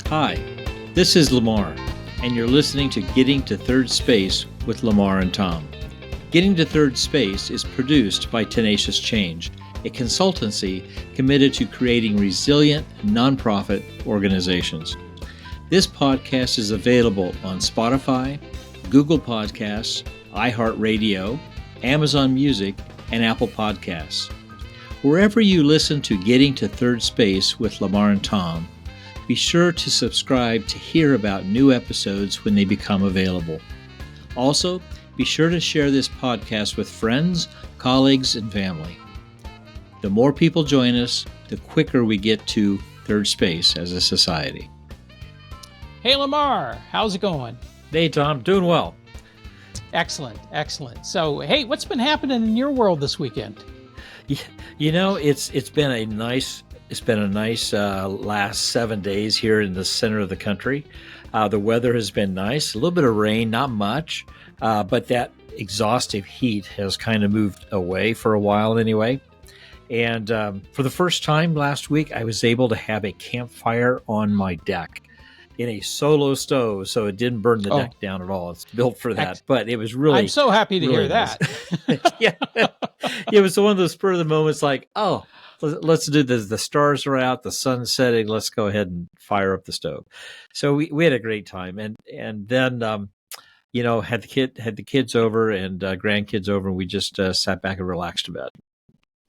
Hi, this is Lamar, and you're listening to Getting to Third Space with Lamar and Tom. Getting to Third Space is produced by Tenacious Change, a consultancy committed to creating resilient, nonprofit organizations. This podcast is available on Spotify, Google Podcasts, iHeartRadio, Amazon Music, and Apple Podcasts. Wherever you listen to Getting to Third Space with Lamar and Tom, be sure to subscribe to hear about new episodes when they become available. Also, be sure to share this podcast with friends, colleagues, and family. The more people join us, the quicker we get to third space as a society. Hey, Lamar, how's it going? Hey, Tom, doing well. Excellent, excellent. So, hey, what's been happening in your world this weekend? You know, it's been a nice last 7 days here in the center of the country. The weather has been nice, a little bit of rain, not much, but that exhaustive heat has kind of moved away for a while anyway. And for the first time last week, I was able to have a campfire on my deck in a solo stove, so it didn't burn the deck down at all. It's built for that, but it was really... I'm so happy to hear nice. that. Yeah. It was one of those spur of the moments like, oh, let's do this. The stars are out, the sun's setting. Let's go ahead and fire up the stove. So we had a great time, and then had the kids over and grandkids over, and we just sat back and relaxed a bit.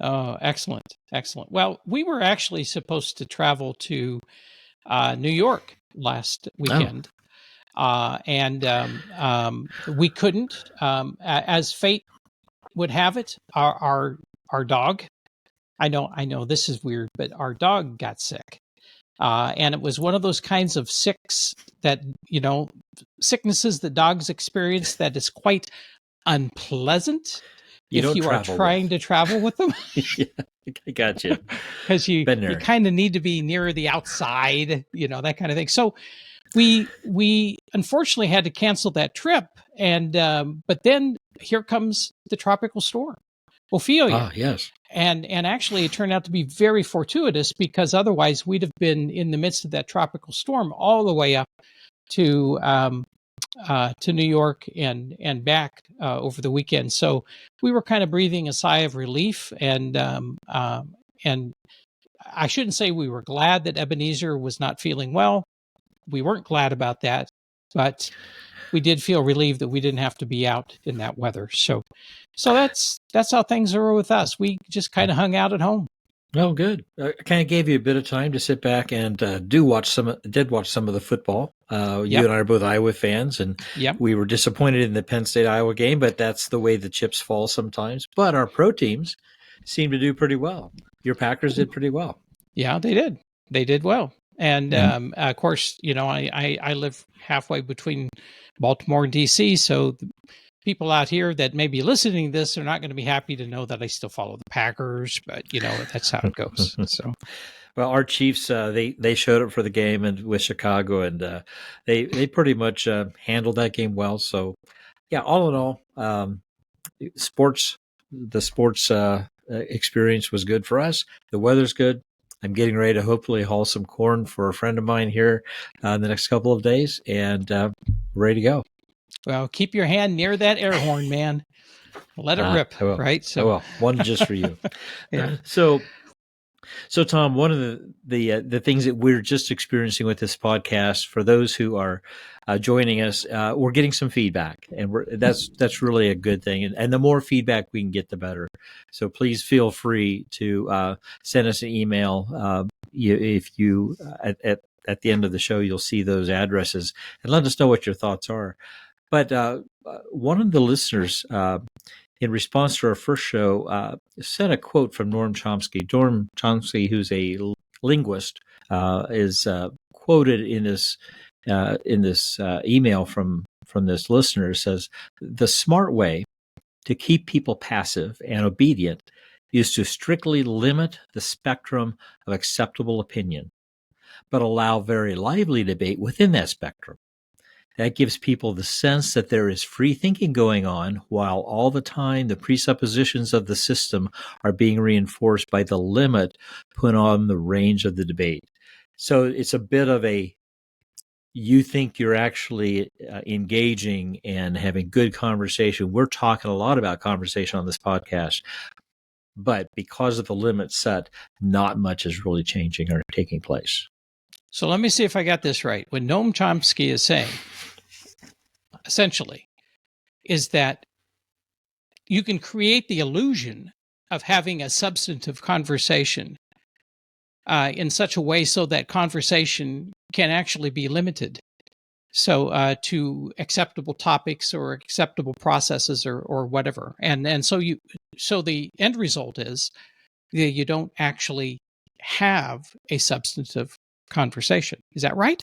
Oh, excellent, excellent. Well, we were actually supposed to travel to New York last weekend, and we couldn't. As fate would have it, our dog. I know this is weird, but our dog got sick. And it was one of those kinds of sicknesses that dogs experience that is quite unpleasant if you are trying to travel with them. Yeah, I got you. Because you kind of need to be near the outside, that kind of thing. So we unfortunately had to cancel that trip. And but then here comes the tropical storm, Ophelia. Ah, yes. And actually, it turned out to be very fortuitous, because otherwise we'd have been in the midst of that tropical storm all the way up to New York and back over the weekend. So we were kind of breathing a sigh of relief, and I shouldn't say we were glad that Ebenezer was not feeling well. We weren't glad about that, but we did feel relieved that we didn't have to be out in that weather. So that's how things are with us. We just kind of hung out at home. Oh, good. I kind of gave you a bit of time to sit back and did watch some of the football. You and I are both Iowa fans, and we were disappointed in the Penn State-Iowa game, but that's the way the chips fall sometimes. But our pro teams seem to do pretty well. Your Packers did pretty well. Yeah, they did. They did well. And of course, I live halfway between Baltimore and D.C., so the people out here that may be listening to this are not going to be happy to know that I still follow the Packers, but that's how it goes. So, well, our Chiefs they showed up for the game and with Chicago, and they pretty much handled that game well. So, yeah, all in all, the sports experience was good for us. The weather's good. I'm getting ready to hopefully haul some corn for a friend of mine here in the next couple of days, and ready to go. Well, keep your hand near that air horn, man. Let it rip, right? So, well, one just for you. Yeah. So Tom, one of the things that we're just experiencing with this podcast, for those who are joining us, we're getting some feedback, and that's really a good thing. And the more feedback we can get, the better. So please feel free to send us an email. If you at the end of the show, you'll see those addresses, and let us know what your thoughts are. But one of the listeners, in response to our first show, sent a quote from Noam Chomsky. Noam Chomsky, who's a linguist, is quoted in this email from this listener. Says, "The smart way to keep people passive and obedient is to strictly limit the spectrum of acceptable opinion, but allow very lively debate within that spectrum. That gives people the sense that there is free thinking going on, while all the time the presuppositions of the system are being reinforced by the limit put on the range of the debate." So it's a bit of a you think you're actually engaging and having good conversation. We're talking a lot about conversation on this podcast, but because of the limits set, not much is really changing or taking place. So let me see if I got this right. What Noam Chomsky is saying, essentially, is that you can create the illusion of having a substantive conversation in such a way so that conversation can actually be limited. So to acceptable topics or acceptable processes or whatever. And so the end result is that you don't actually have a substantive conversation. Is that right?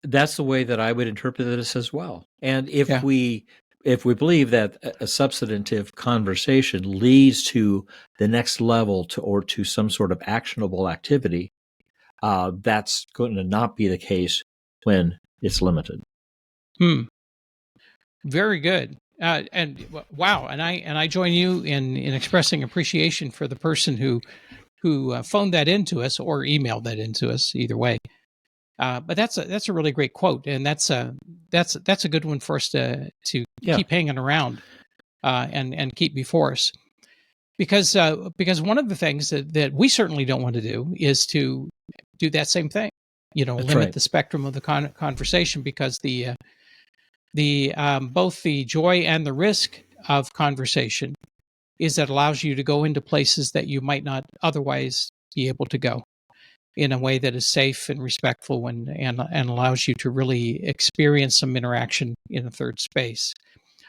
That's the way that I would interpret this as well. And if Yeah. we believe that a substantive conversation leads to the next level to some sort of actionable activity, that's going to not be the case when it's limited. Very good. And wow, and I join you in expressing appreciation for the person who phoned that into us or emailed that into us. Either way, but that's a really great quote, and that's a good one for us to keep hanging around and keep before us, because one of the things that we certainly don't want to do is to do that same thing. That's limit right. the spectrum of the conversation, because the both the joy and the risk of conversation is that allows you to go into places that you might not otherwise be able to go in a way that is safe and respectful, and allows you to really experience some interaction in a third space.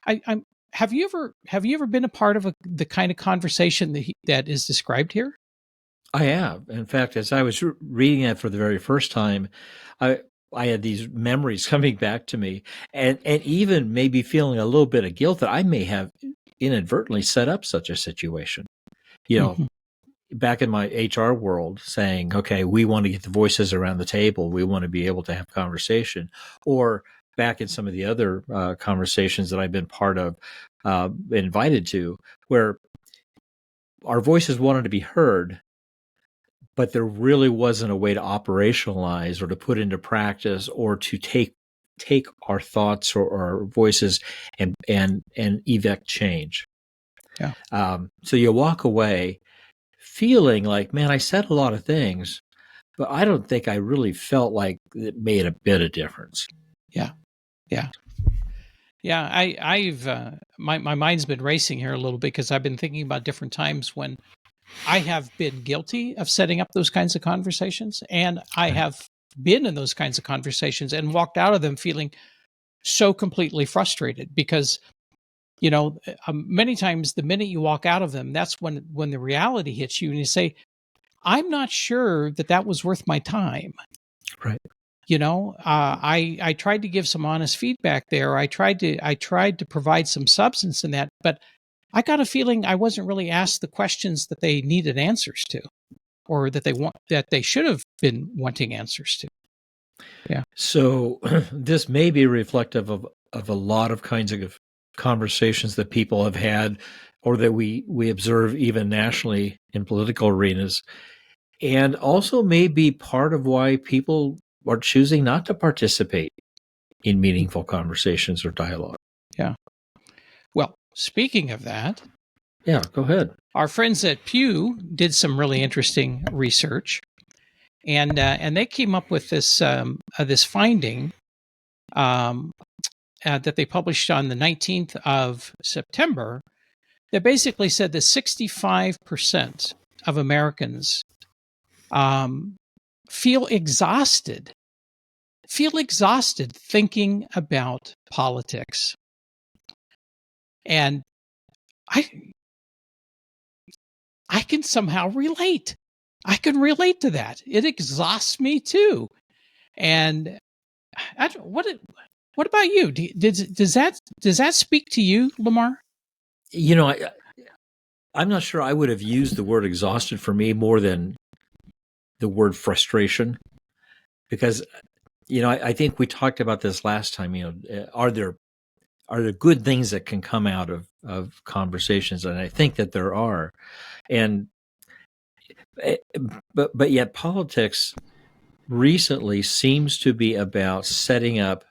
I'm Have you ever been a part of the kind of conversation that is described here? I have. In fact, as I was reading that for the very first time, I had these memories coming back to me, and even maybe feeling a little bit of guilt that I may have inadvertently set up such a situation. Mm-hmm. Back in my HR world, saying, "Okay, we want to get the voices around the table. We want to be able to have conversation," or back in some of the other conversations that I've been part of, invited to, where our voices wanted to be heard, but there really wasn't a way to operationalize or to put into practice or to take our thoughts or our voices and evict change. Yeah. So you walk away feeling like, man, I said a lot of things, but I don't think I really felt like it made a bit of difference. Yeah. Yeah. Yeah. I've my mind's been racing here a little bit, because I've been thinking about different times when I have been guilty of setting up those kinds of conversations, and I have been in those kinds of conversations and walked out of them feeling so completely frustrated, because many times the minute you walk out of them, that's when the reality hits you, and you say, I'm not sure that was worth my time. Right. I tried to give some honest feedback there. I tried to provide some substance in that, but I got a feeling I wasn't really asked the questions that they needed answers to, or that they should have been wanting answers to. Yeah. So this may be reflective of a lot of kinds of conversations that people have had, or that we observe even nationally in political arenas, and also may be part of why people are choosing not to participate in meaningful conversations or dialogue. Yeah. Well, speaking of that, yeah, go ahead. Our friends at Pew did some really interesting research, and they came up with this this finding that they published on the 19th of September, that basically said that 65% of Americans feel exhausted thinking about politics. And I can somehow relate. I can relate to that. It exhausts me too. And what about you? Does that speak to you, Lamar? I'm not sure I would have used the word exhausted for me more than the word frustration, because I think we talked about this last time. Are there good things that can come out of conversations? And I think that there are. And but yet politics recently seems to be about setting up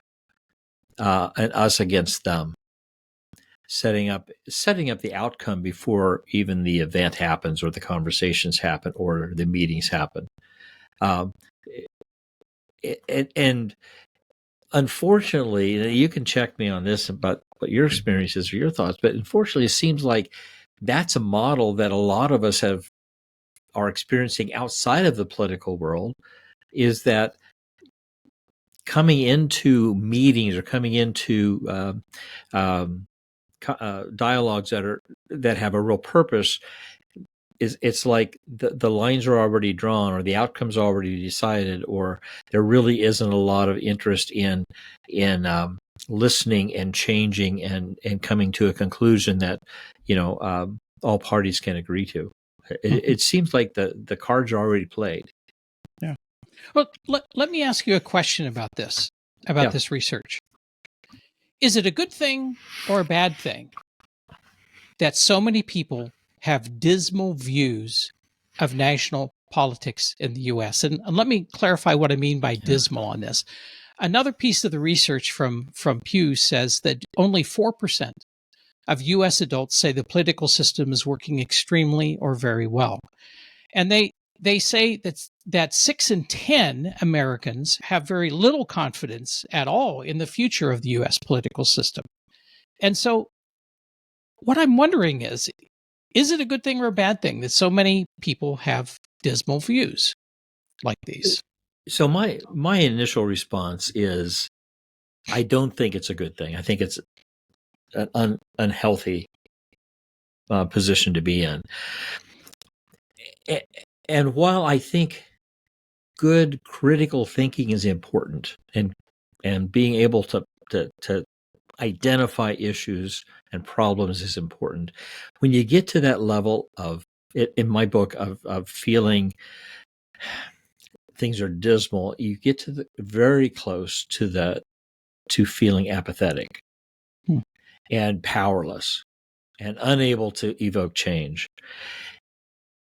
an us against them, setting up the outcome before even the event happens or the conversations happen or the meetings happen. Um, and unfortunately, you can check me on this about what your experiences or your thoughts, but unfortunately, it seems like that's a model that a lot of us are experiencing outside of the political world. Is that coming into meetings or coming into dialogues that have a real purpose? It's like the lines are already drawn or the outcomes are already decided, or there really isn't a lot of interest in listening and changing and coming to a conclusion that all parties can agree to. It seems like the cards are already played. Yeah. Well, let me ask you a question about this research. Is it a good thing or a bad thing that so many people have dismal views of national politics in the U.S.? And let me clarify what I mean by dismal on this. Another piece of the research from Pew says that only 4% of U.S. adults say the political system is working extremely or very well. And they say that 6 in 10 Americans have very little confidence at all in the future of the U.S. political system. And so what I'm wondering is it a good thing or a bad thing that so many people have dismal views like these? So my initial response is, I don't think it's a good thing. I think it's an unhealthy position to be in. And while I think good critical thinking is important, and being able to identify issues and problems is important, when you get to that level of, in my book, of feeling things are dismal, you get to very close to feeling apathetic and powerless and unable to evoke change.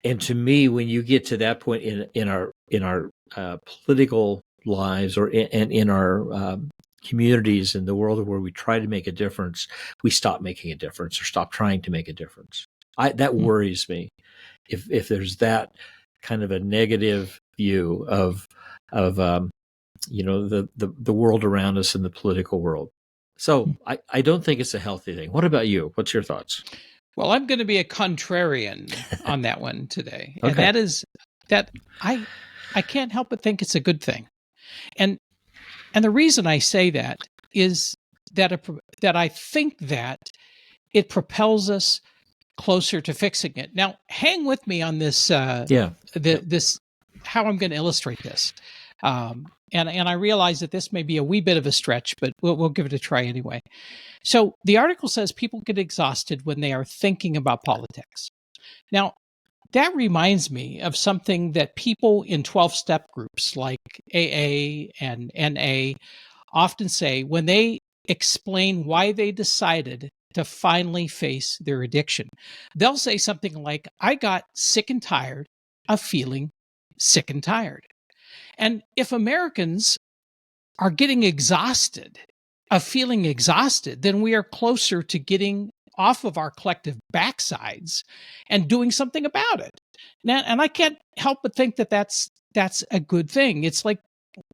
And to me, when you get to that point in our political lives or in our communities in the world where we try to make a difference, we stop making a difference or stop trying to make a difference. That worries me. If there's that kind of a negative view of the world around us in the political world. So I don't think it's a healthy thing. What about you? What's your thoughts? Well, I'm going to be a contrarian on that one today. Okay. And that is that I can't help but think it's a good thing. And the reason I say that is that I think that it propels us closer to fixing it. Now, hang with me on this. This how I'm going to illustrate this. And I realize that this may be a wee bit of a stretch, but we'll give it a try anyway. So the article says people get exhausted when they are thinking about politics. Now, that reminds me of something that people in 12-step groups like AA and NA often say when they explain why they decided to finally face their addiction. They'll say something like, I got sick and tired of feeling sick and tired. And if Americans are getting exhausted of feeling exhausted, then we are closer to getting off of our collective backsides and doing something about it. Now, and I can't help but think that that's a good thing. It's like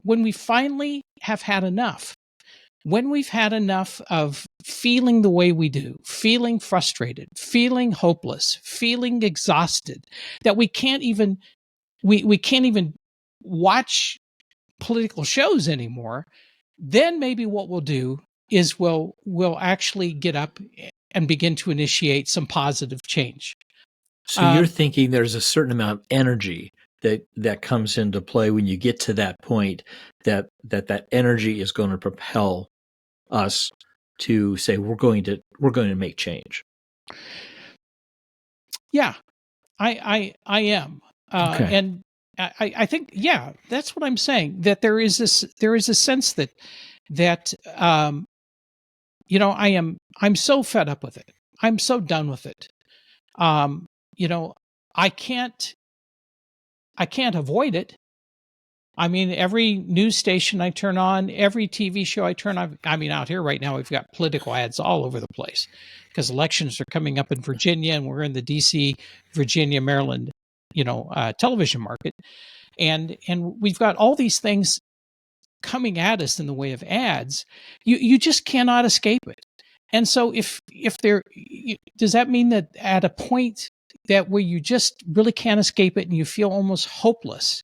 when we finally have had enough, when we've had enough of feeling the way we do, feeling frustrated, feeling hopeless, feeling exhausted, that we can't even watch political shows anymore, then maybe what we'll do is we'll actually get up and begin to initiate some positive change. So you're thinking there's a certain amount of energy that comes into play when you get to that point, that energy is going to propel us to say we're going to make change. Yeah, I am, Okay. and I think, yeah, that's what I'm saying. That there is a sense that I'm so fed up with it. I'm so done with it. I can't avoid it. I mean, every news station I turn on, every TV show I turn on. I mean, out here right now, we've got political ads all over the place because elections are coming up in Virginia, and we're in the D.C., Virginia, Maryland, television market, and we've got all these things coming at us in the way of ads. You just cannot escape it. And so, if there, does that mean that at a point that where you just really can't escape it and you feel almost hopeless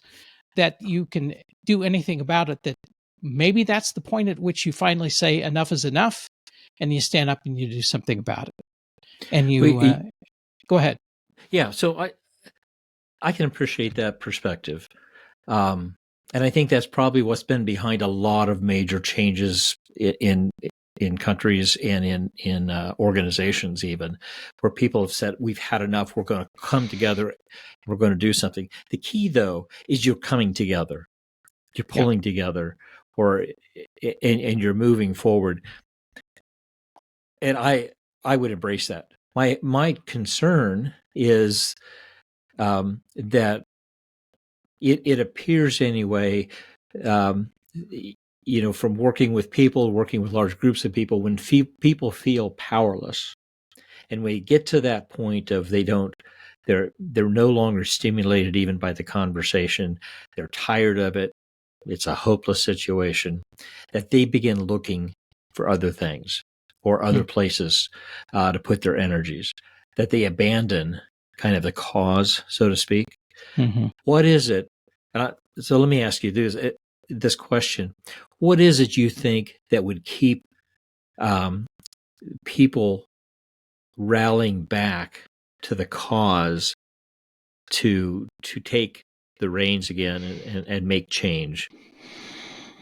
that you can do anything about it, that maybe that's the point at which you finally say enough is enough and you stand up and you do something about it, and you go ahead. Yeah, so I can appreciate that perspective, and I think that's probably what's been behind a lot of major changes in countries and in organizations, even where people have said, we've had enough, we're going to come together, we're going to do something. The key, though, is you're coming together, you're pulling together, and you're moving forward. And I would embrace that. My concern is that it appears anyway, from working with people, working with large groups of people, when people feel powerless, and we get to that point of they're no longer stimulated even by the conversation, they're tired of it, it's a hopeless situation, that they begin looking for other things or other places to put their energies, that they abandon kind of the cause, so to speak. Mm-hmm. What is it? So let me ask you this question. What is it you think that would keep people rallying back to the cause to take the reins again and make change,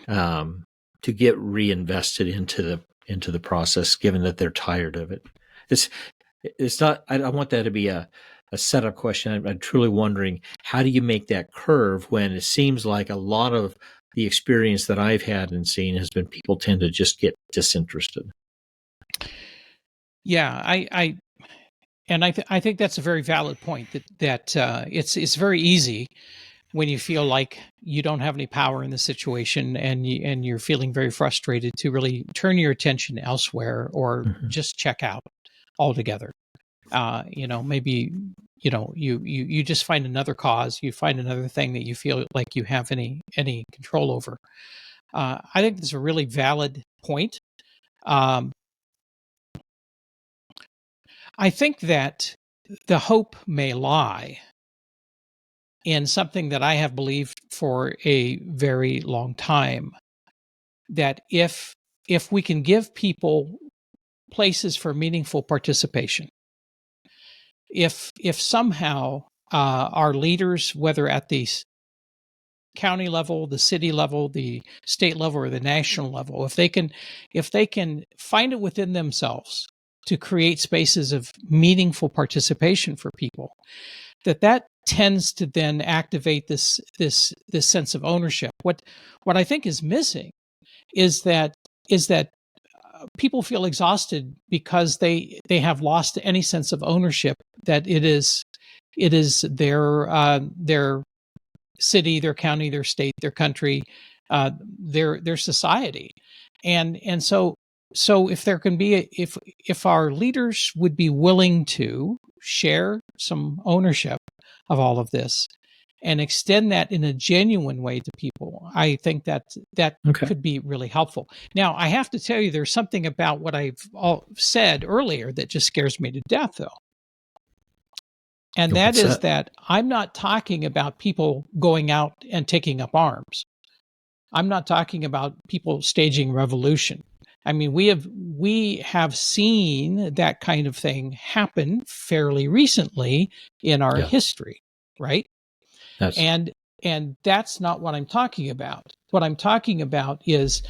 to get reinvested into the process, given that they're tired of it? It's not. I want that to be a setup question. I'm truly wondering, how do you make that curve when it seems like a lot of the experience that I've had and seen has been people tend to just get disinterested? Yeah, I think that's a very valid point. That it's very easy when you feel like you don't have any power in the situation and you're feeling very frustrated to really turn your attention elsewhere or just check out altogether. Maybe you just find another cause, you find another thing that you feel like you have any control over. I think that's a really valid point. I think that the hope may lie in something that I have believed for a very long time, that if we can give people places for meaningful participation, if somehow our leaders, whether at the county level, the city level, the state level, or the national level, if they can find it within themselves to create spaces of meaningful participation for people, that tends to then activate this sense of ownership. What I think is missing is that people feel exhausted because they have lost any sense of ownership, that it is their city, their county, their state, their country, their society. And so if there can be if our leaders would be willing to share some ownership of all of this and extend that in a genuine way to people, I think that could be really helpful. Now, I have to tell you, there's something about what I've said earlier that just scares me to death, though. And that is that I'm not talking about people going out and taking up arms. I'm not talking about people staging revolution. I mean, we have seen that kind of thing happen fairly recently in our history, right? And that's not what I'm talking about. What I'm talking about is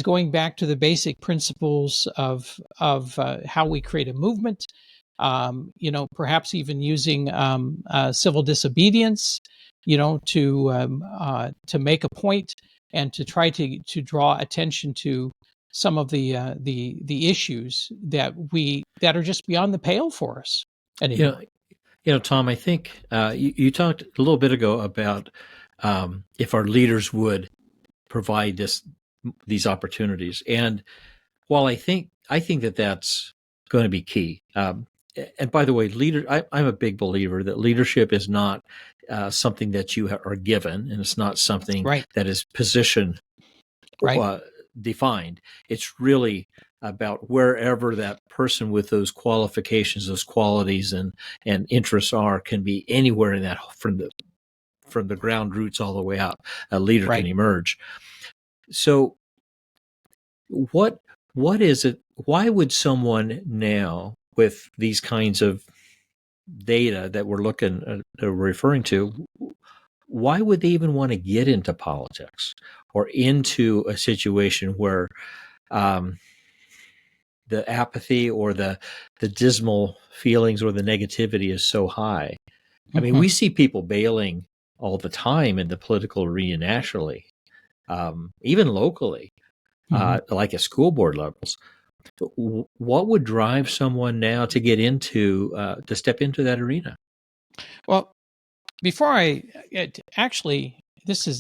going back to the basic principles of how we create a movement. Perhaps even using civil disobedience, to make a point and to try to draw attention to some of the issues that are just beyond the pale for us anymore. Tom, I think you talked a little bit ago about if our leaders would provide these opportunities. And while I think that that's going to be key. And by the way, I'm a big believer that leadership is not something that you are given, and it's not something Right. that is position Right. defined. It's really about wherever that person with those qualifications, those qualities, and interests can be anywhere in that, from the ground roots all the way out. A leader Right. can emerge. So, what is it? Why would someone now, with these kinds of data that we're referring to, why would they even want to get into politics or into a situation where um, the apathy or the dismal feelings or the negativity is so high? I mean, Mm-hmm. we see people bailing all the time in the political arena nationally, even locally, like at school board levels. What would drive someone now to get into to step into that arena? Well, before actually,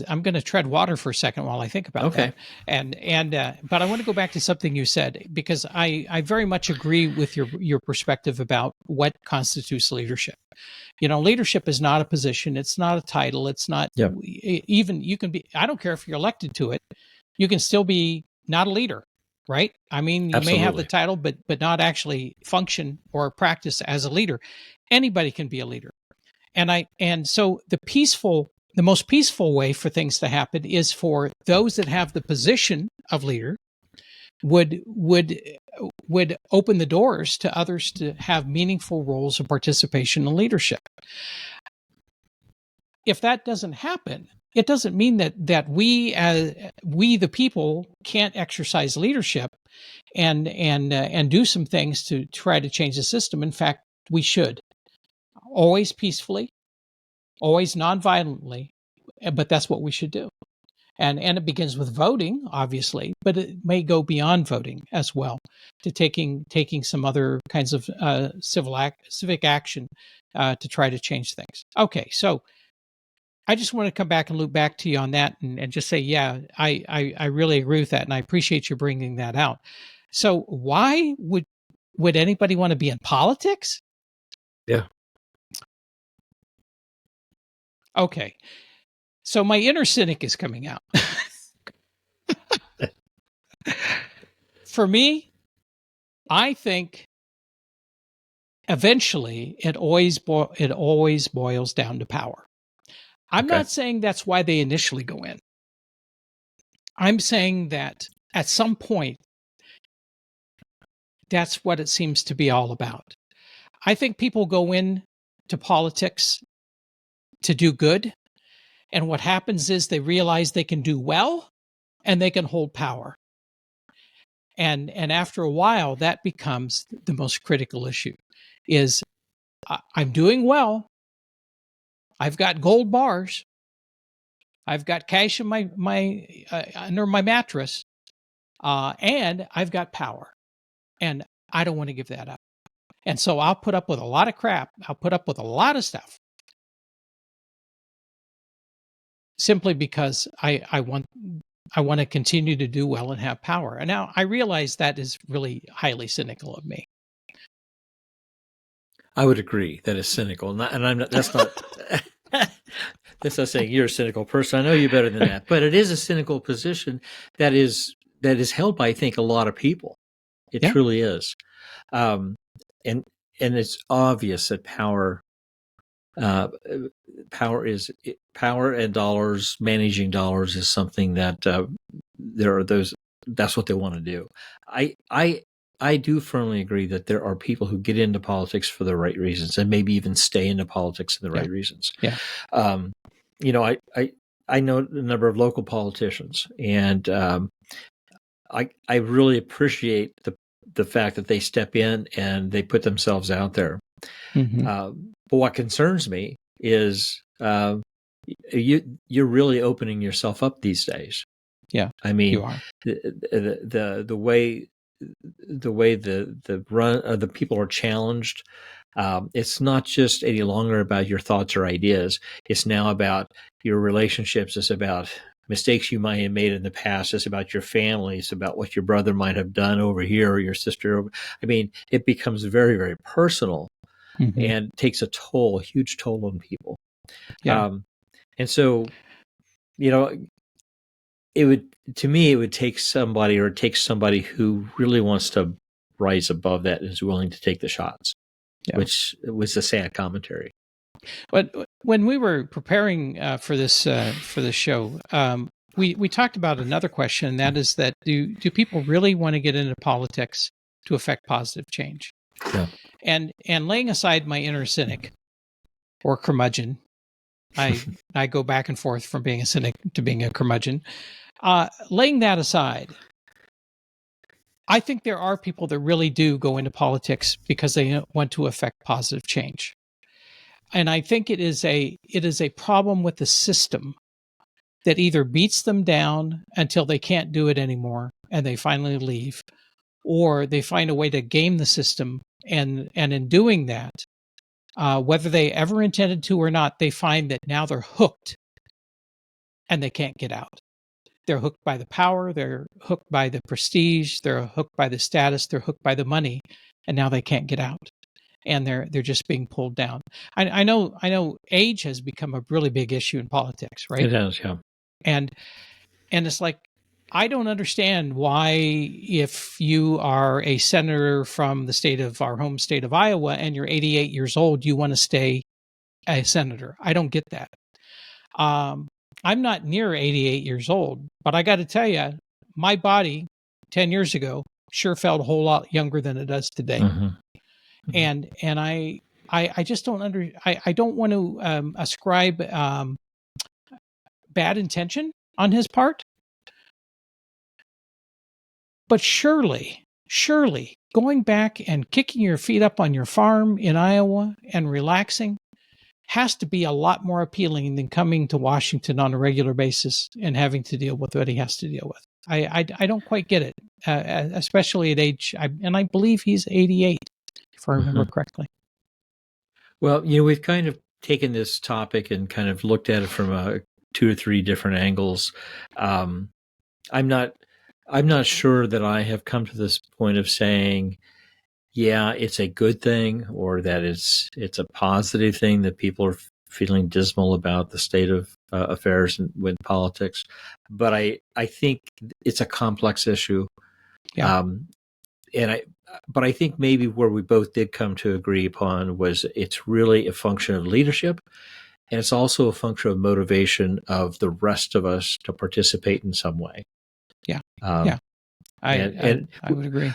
I'm going to tread water for a second while I think about Okay. that. But I want to go back to something you said, because I very much agree with your perspective about what constitutes leadership. Leadership is not a position. It's not a title. It's not Yeah. even, you can be, I don't care if you're elected to it, you can still be not a leader, right? I mean, you may have the Absolutely. title, but not actually function or practice as a leader. Anybody can be a leader. So the most peaceful way for things to happen is for those that have the position of leader would open the doors to others to have meaningful roles of participation and leadership. If that doesn't happen, it doesn't mean that we the people can't exercise leadership and do some things to try to change the system. In fact, we should, always peacefully, always nonviolently, but that's what we should do. And it begins with voting, obviously, but it may go beyond voting as well, to taking some other kinds of civic action to try to change things. Okay, so I just want to come back and loop back to you on that, and just say, yeah, I really agree with that, and I appreciate you bringing that out. So why would anybody want to be in politics? Yeah. Okay, so my inner cynic is coming out. For me, I think eventually it always boils down to power. I'm Okay. not saying that's why they initially go in. I'm saying that at some point, that's what it seems to be all about. I think people go in to politics to do good, and what happens is they realize they can do well and they can hold power. And after a while, that becomes the most critical issue. Is I'm doing well. I've got gold bars. I've got cash in my under my mattress, and I've got power, and I don't want to give that up. And so I'll put up with a lot of crap. I'll put up with a lot of stuff, simply because I want to continue to do well and have power. And now I realize that is really highly cynical of me. I would agree that is cynical, and I'm not. That's not. That's not saying you're a cynical person. I know you better than that, but it is a cynical position that is held by, I think, a lot of people. It Yeah. truly is, um, and it's obvious that uh, power and dollars. Managing dollars is something that there are those. That's what they want to do. I do firmly agree that there are people who get into politics for the right reasons, and maybe even stay into politics for the Yeah. right reasons. Yeah. Um, I know a number of local politicians, and I really appreciate the fact that they step in and they put themselves out there. Mm-hmm. But what concerns me is you're really opening yourself up these days. Yeah. I mean, You are. the way the run the people are challenged, It's not just any longer about your thoughts or ideas. It's now about your relationships. It's about mistakes you might have made in the past. It's about your family. It's about what your brother might have done over here or your sister. I mean, it becomes very, very personal and takes a huge toll on people. Yeah. And so, to me, it would take somebody, or it takes somebody who really wants to rise above that and is willing to take the shots, which was a sad commentary. But when we were preparing for this show, we talked about another question, and that is that do people really want to get into politics to affect positive change? Yeah. And laying aside my inner cynic or curmudgeon, I go back and forth from being a cynic to being a curmudgeon. Laying that aside, I think there are people that really do go into politics because they want to affect positive change. And I think it is a problem with the system that either beats them down until they can't do it anymore and they finally leave, or they find a way to game the system, and in doing that, whether they ever intended to or not, they find that now they're hooked and they can't get out. They're hooked by the power, they're hooked by the prestige, they're hooked by the status, they're hooked by the money, and now they can't get out. And they're just being pulled down. I know age has become a really big issue in politics, right? It has, yeah. And it's like, I don't understand why, if you are a senator from our home state of Iowa and you're 88 years old, you want to stay a senator. I don't get that. I'm not near 88 years old, but I got to tell you, my body 10 years ago sure felt a whole lot younger than it does today. Mm-hmm. And I just don't I don't want to ascribe bad intention on his part, but surely going back and kicking your feet up on your farm in Iowa and relaxing has to be a lot more appealing than coming to Washington on a regular basis and having to deal with what he has to deal with. I don't quite get it, especially at age, and I believe he's 88, if I remember correctly. Well, we've kind of taken this topic and kind of looked at it from 2 or 3 different angles. I'm not sure that I have come to this point of saying, yeah, it's a good thing, or that it's a positive thing that people are feeling dismal about the state of affairs with politics. But I think it's a complex issue. Yeah. But I think maybe where we both did come to agree upon was it's really a function of leadership, and it's also a function of motivation of the rest of us to participate in some way. Yeah. I would agree.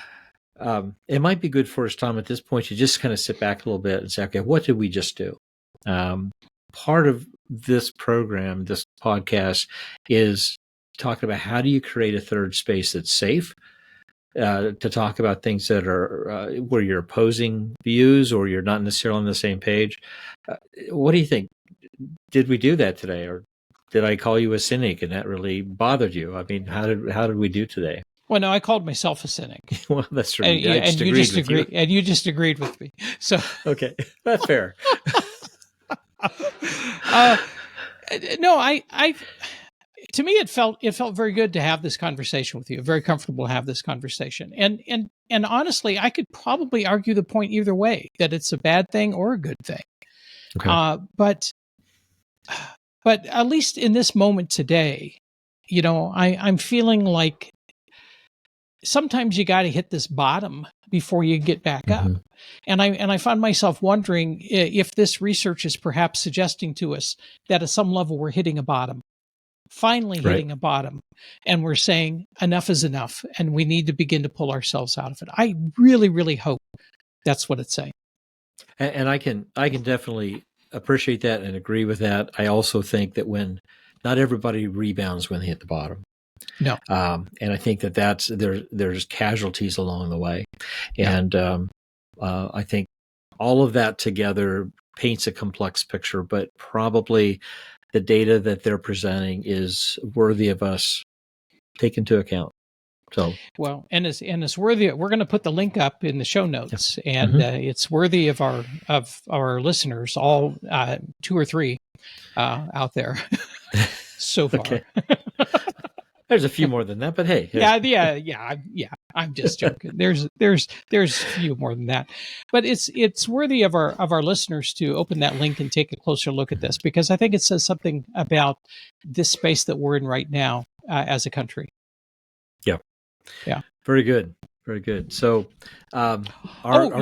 It might be good for us, Tom, at this point, to just kind of sit back a little bit and say, okay, what did we just do? Part of this program, this podcast, is talking about how do you create a third space that's safe, to talk about things that are where you're opposing views or you're not necessarily on the same page. What do you think? Did we do that today, or did I call you a cynic and that really bothered you? I mean, how did we do today? Well, no, I called myself a cynic. Well, that's true. And you just agreed with me. So okay, that's fair. No, I to me, it felt very good to have this conversation with you. Very comfortable to have this conversation. And honestly, I could probably argue the point either way, that it's a bad thing or a good thing. Okay. But at least in this moment today, I'm feeling like sometimes you got to hit this bottom before you get back up. And I found myself wondering if this research is perhaps suggesting to us that at some level we're hitting a bottom. Finally hitting a bottom, and we're saying enough is enough, and we need to begin to pull ourselves out of it. I really, really hope that's what it's saying. And I can definitely appreciate that and agree with that. I also think that not everybody rebounds when they hit the bottom. No. And I think that there's casualties along the way. And I think all of that together paints a complex picture, but probably the data that they're presenting is worthy of us taking into account. So, Well, and it's worthy. We're going to put the link up in the show notes, yeah. and it's worthy of our listeners, all 2 or 3 out there so far. Okay. There's a few more than that, but hey. Yeah. I'm just joking. There's a few more than that, but it's worthy of our listeners to open that link and take a closer look at this, because I think it says something about this space that we're in right now as a country. Yeah. Yeah. Very good. Very good. So, our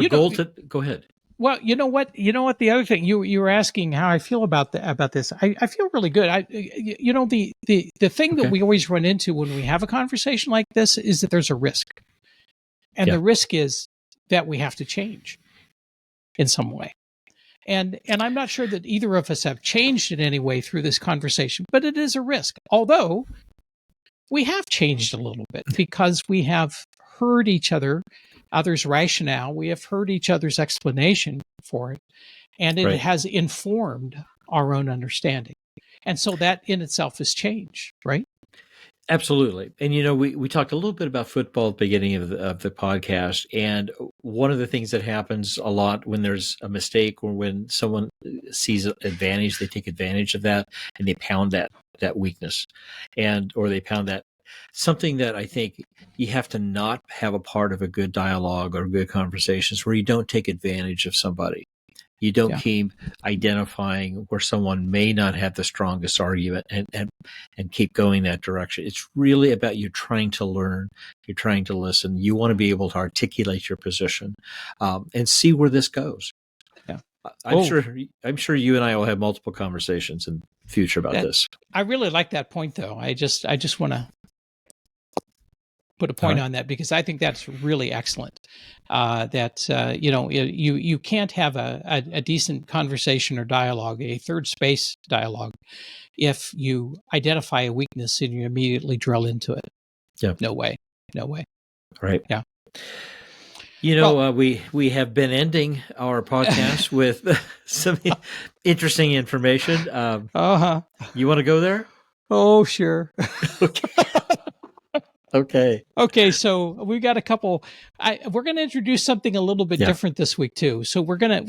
goal to go ahead. Well, you know what? The other thing you were asking how I feel about this. I feel really good. The thing that Okay. we always run into when we have a conversation like this is that there's a risk, and the risk is that we have to change in some way. And I'm not sure that either of us have changed in any way through this conversation, but it is a risk. Although we have changed a little bit because we have heard others' rationale. We have heard each other's explanation for it, and it has informed our own understanding. And so that in itself has changed, right? Absolutely. And, we talked a little bit about football at the beginning of the podcast. And one of the things that happens a lot when there's a mistake or when someone sees an advantage, they take advantage of that and they pound that weakness, or they pound that something that I think you have to not have a part of a good dialogue or good conversations where you don't take advantage of somebody. You don't keep identifying where someone may not have the strongest argument and keep going that direction. It's really about you trying to learn, you're trying to listen. You want to be able to articulate your position and see where this goes. Yeah. I'm sure you and I will have multiple conversations in the future about this. I really like that point, though. I just want to put a point on that, because I think that's really excellent. You can't have a decent conversation or dialogue, a third space dialogue, if you identify a weakness and you immediately drill into it. Yeah. No way. Right. Yeah. We have been ending our podcast with some interesting information. You want to go there? Oh, sure. Okay. Okay, so we've got a couple. We're going to introduce something a little bit different this week too. So we're gonna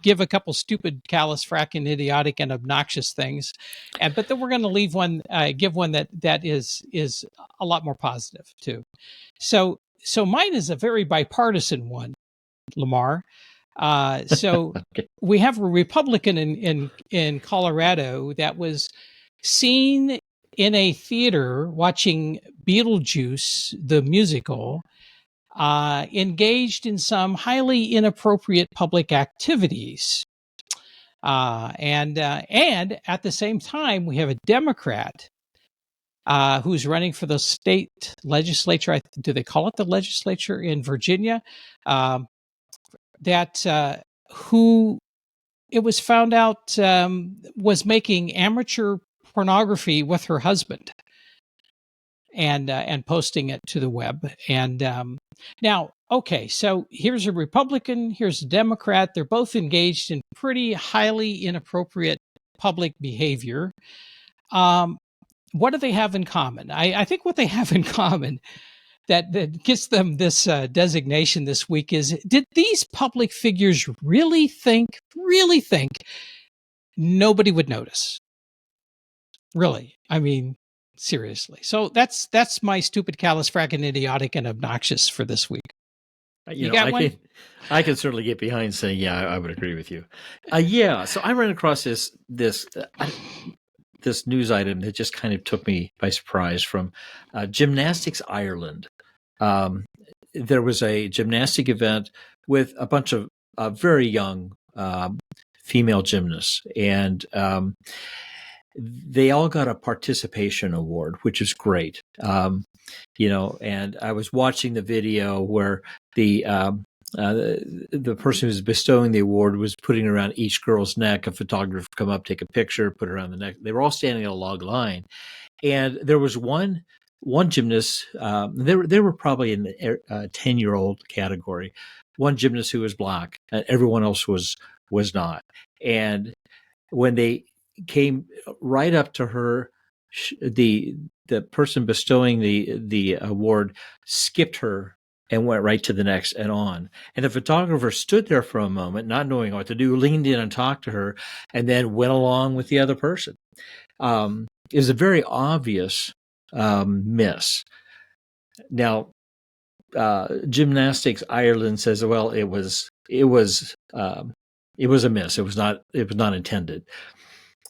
give a couple stupid, callous, fracking, idiotic, and obnoxious things, but then we're going to give one that is a lot more positive too. So mine is a very bipartisan one, Lamar. So we have a Republican in Colorado that was seen in a theater watching Beetlejuice, the musical, engaged in some highly inappropriate public activities. And at the same time, we have a Democrat who's running for the state legislature. Do they call it the legislature in Virginia? Who it was found out was making amateur pornography with her husband and posting it to the web. And now, okay, so here's a Republican, here's a Democrat. They're both engaged in pretty highly inappropriate public behavior. What do they have in common? I think what they have in common that gets them this designation this week is, did these public figures really think nobody would notice? Really? I mean, seriously. So that's my stupid, callous, fracking, idiotic, and obnoxious for this week. You got one? I can certainly get behind saying, yeah, I would agree with you. So I ran across this news item that just kind of took me by surprise from Gymnastics Ireland. There was a gymnastic event with a bunch of very young female gymnasts, and they all got a participation award, which is great. And I was watching the video where the person who's bestowing the award was putting around each girl's neck. A photographer come up, take a picture, put it around the neck. They were all standing in a log line, and there was one gymnast. They were probably in the 10-year-old category. One gymnast who was black, and everyone else was not. And when they came right up to her, the the person bestowing the award skipped her and went right to the next and on. And the photographer stood there for a moment, not knowing what to do, leaned in and talked to her, and then went along with the other person. It was a very obvious miss. Now, Gymnastics Ireland says, well, it was a miss. It was not intended.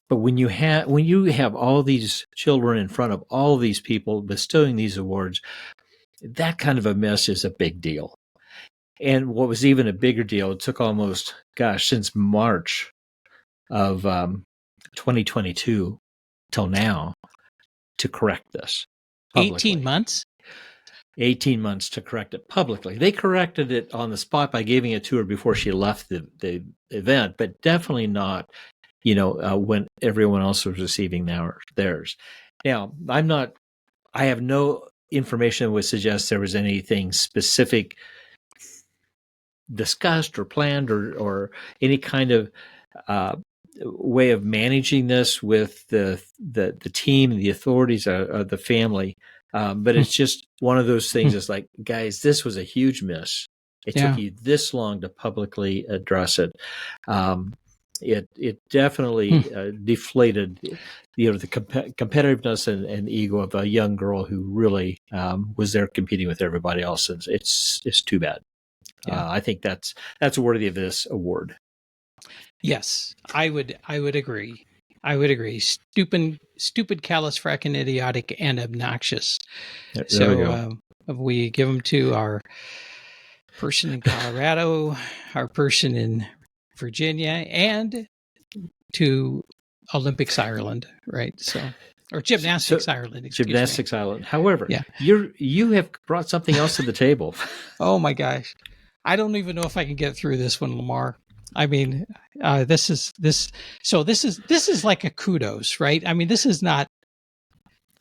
But when you have all these children in front of all of these people bestowing these awards, that kind of a miss is a big deal. And what was even a bigger deal, it took almost, since March of 2022 till now to correct this publicly. 18 months? 18 months to correct it publicly. They corrected it on the spot by giving it to her before she left the event, but definitely not, when everyone else was receiving theirs. Now, I have no information that would suggest there was anything specific discussed or planned or any kind of way of managing this with the team, the authorities, the family. But it's just one of those things. It's like, guys, this was a huge miss. It took you this long to publicly address it. It definitely deflated, the competitiveness and ego of a young girl who really was there competing with everybody else. And it's too bad. I think that's worthy of this award. Yes, I would agree. Stupid, callous, fracking, idiotic, and obnoxious. So we give them to our person in Colorado, our person in Virginia, and to Olympics Ireland, right? So, or Gymnastics Ireland. Gymnastics Ireland. However, you have brought something else to the table. Oh my gosh, I don't even know if I can get through this one, Lamar. I mean, this is like a kudos, right? I mean, this is not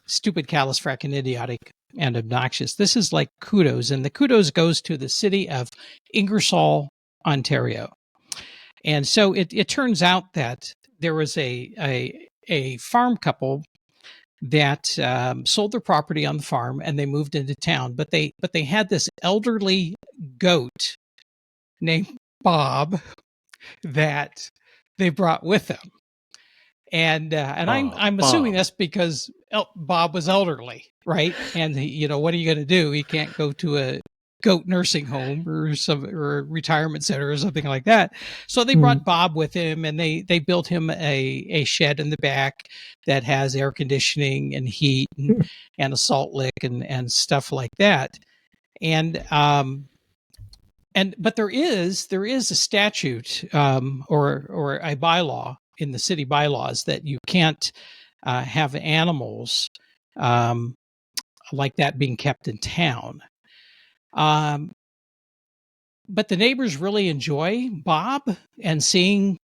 stupid, callous, fracking, idiotic, and obnoxious. This is like kudos, and the kudos goes to the city of Ingersoll, Ontario. And so it turns out that there was a farm couple that sold their property on the farm and they moved into town, but they had this elderly goat named Bob that they brought with them. And I'm assuming that's because Bob was elderly, right? And what are you going to do? He can't go to a goat nursing home or a retirement center or something like that. So they brought Bob with him, and they built him a shed in the back that has air conditioning and heat and a salt lick and stuff like that. But there is a statute or a bylaw in the city bylaws that you can't have animals like that being kept in town. But the neighbors really enjoy Bob and seeing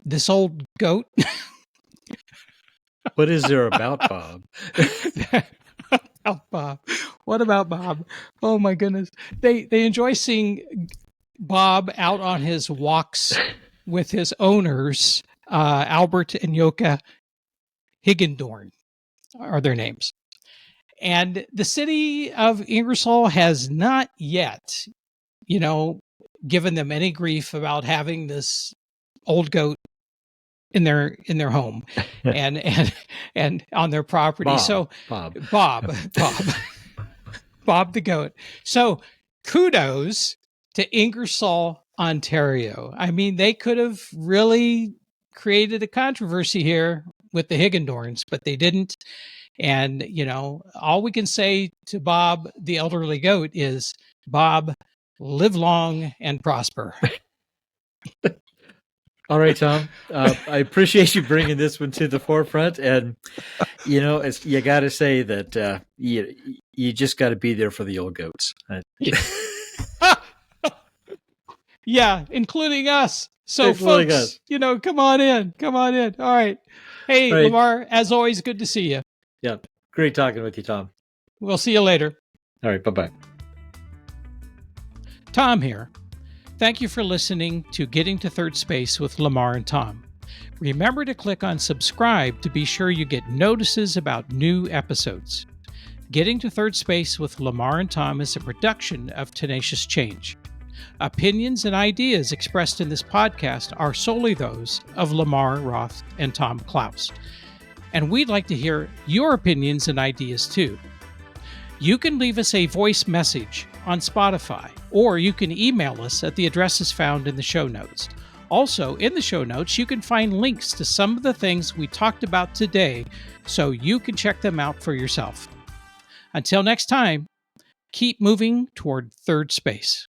this old goat. What is there about Bob? Bob. What about Bob? Oh my goodness. They enjoy seeing Bob out on his walks with his owners, Albert and Yoka Higgendorn are their names. And the city of Ingersoll has not yet, given them any grief about having this old goat in their home and on their property. Bob the goat. So kudos to Ingersoll, Ontario. I mean, they could have really created a controversy here with the Higgendorns, but they didn't. And, all we can say to Bob, the elderly goat, is, Bob, live long and prosper. All right, Tom. I appreciate you bringing this one to the forefront. And, you got to say that you just got to be there for the old goats. Yeah, including us. So, folks, come on in. All right. Hey, all right. Lamar, as always, good to see you. Yeah, great talking with you, Tom. We'll see you later. All right, bye-bye. Tom here. Thank you for listening to Getting to Third Space with Lamar and Tom. Remember to click on subscribe to be sure you get notices about new episodes. Getting to Third Space with Lamar and Tom is a production of Tenacious Change. Opinions and ideas expressed in this podcast are solely those of Lamar Roth and Tom Klaus. And we'd like to hear your opinions and ideas too. You can leave us a voice message on Spotify, or you can email us at the addresses found in the show notes. Also, in the show notes, you can find links to some of the things we talked about today so you can check them out for yourself. Until next time, keep moving toward third space.